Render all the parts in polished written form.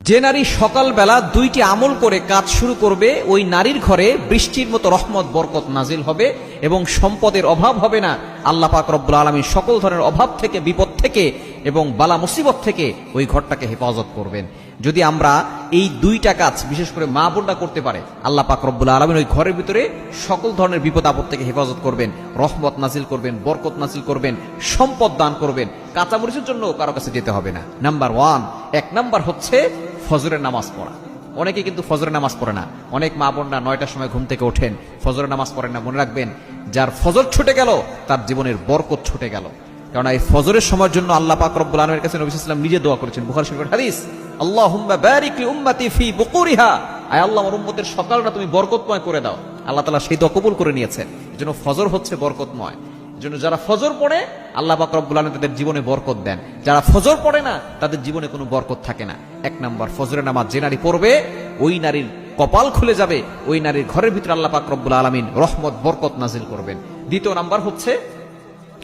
যে নারী সকালবেলা দুইটি আমল করে কাজ শুরু করবে, ওই নারীর ঘরে বৃষ্টির মতো রহমত বরকত নাজিল হবে এবং সম্পদের অভাব হবে না। আল্লাহ পাক রব্বুল আলামিন সকল ধরনের অভাব থেকে, বিপদ থেকে এবং বালা মুসিবত থেকে ওই ঘরটাকে হেফাজত করবেন। যদি আমরা এই দুইটা কাজ বিশেষ করে মা বোনরা করতে পারে, আল্লাহ পাক রব্বুল আলামিন ওই ঘরের ভিতরে সকল ধরনের বিপদ আপদ থেকে হেফাজত করবেন, রহমত নাজিল করবেন, বরকত নাজিল করবেন, সম্পদ দান করবেন। কাঁচামরিচের জন্য কারো কাছে যেতে হবে না। নাম্বার 1, 1 নাম্বার হচ্ছে ফজরের নামাজ পড়া। অনেকে কিন্তু ফজরের নামাজ পড়ে না। অনেক মা বোনরা 9টার সময় ঘুম থেকে ওঠেন, ফজরের নামাজ পড়েন না। মনে রাখবেন, যার ফজর ছুটে গেল তার জীবনের বরকত ছুটে গেল। কারণ এই ফজরের সময়ের জন্য আল্লাহ পাক রব্বুল আলামিনের কাছে নবী সাল্লাল্লাহু আলাইহি ওয়াসাল্লাম নিজে দোয়া করেছেন, বুখারী শরীফের হাদিস, আল্লাহুম্মা বারিক লি উম্মতি ফি বুকুরিহা, আয় আল্লাহ আমার উম্মতের সকালটা তুমি বরকতময় করে দাও। আল্লাহ তাআলা সেই দোয়া কবুল করে নিয়েছেন। এজন্য ফজর হচ্ছে বরকতময়। এজন্য যারা ফজর পড়ে আল্লাহ পাক রব্বুল আলামিন তাদের জীবনে বরকত দেন। যারা ফজর পড়ে না তাদের জীবনে কোনো বরকত থাকে না। 1 নাম্বার, ফজরের নামাজ যে নারী পড়বে ওই নারীর কপাল খুলে যাবে, ওই নারীর ঘরের ভিতরে আল্লাহ পাক রব্বুল আলামিন রহমত বরকত নাজিল করবেন। 2 নাম্বার হচ্ছে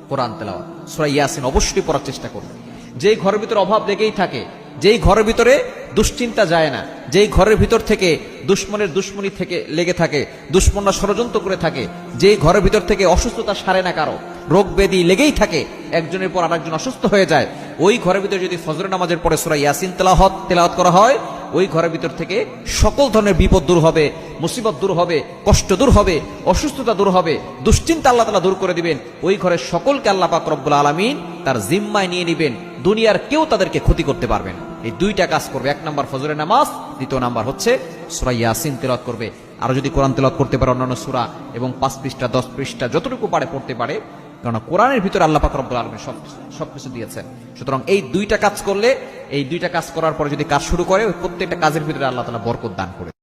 কোরআন তেলাওয়াত। সূরা ইয়াসিন অবশ্যই পড়ার চেষ্টা করবে। যেই ঘরের ভিতরে অভাব লেগেই থাকে, যেই ঘরের ভিতরে দুশ্চিন্তা যায় না, যেই ঘরের ভিতর থেকে দুশ্মনের দুশ্মনী থেকে লেগে থাকে, দুশ্মনরা ষড়যন্ত্র করে থাকে, যেই ঘরের ভিতর থেকে অসুস্থতা সারে না, কারো রোগ ব্যাধি লেগেই থাকে, একজনের পর আরেকজন অসুস্থ হয়ে যায়, ওই ঘরের ভিতরে যদি ফজরের নামাজের পরে সূরা ইয়াসিন তেলাওয়াত করা হয়, ওই ঘরের ভিতর থেকে সকল ধরনের বিপদ দূর হবে, মুসিবত দূর হবে, কষ্ট দূর হবে, অসুস্থতা দূর হবে, দুশ্চিন্তা আল্লাহ তাআলা দূর করে দিবেন। ওই ঘরের সকলকে আল্লাহ পাক রব্বুল আলামিন তার জিম্মায় নিয়ে নেবেন। দুনিয়ার কেউ তাদেরকে ক্ষতি করতে পারবে না। এই 2টা কাজ করবে। 1 নাম্বার ফজরের নামাজ, 2 নাম্বার হচ্ছে সূরা ইয়াসিন তেলাওয়াত করবে। আর যদি কোরআন তেলাওয়াত করতে পারে অন্যান্য সূরা এবং 5 পৃষ্ঠা 10 পৃষ্ঠা যতটুকু পারে পড়তে পারে, কারণ কোরআনের ভিতরে আল্লাহ পাক রব্বুল আলামিন সবকিছু দিয়েছেন। সুতরাং এই 2টা কাজ করলে, এই 2টা কাজ করার পরে যদি কাজ শুরু করে, ওই প্রত্যেকটা কাজের ভিতরে আল্লাহ তাআলা বরকত দান করে।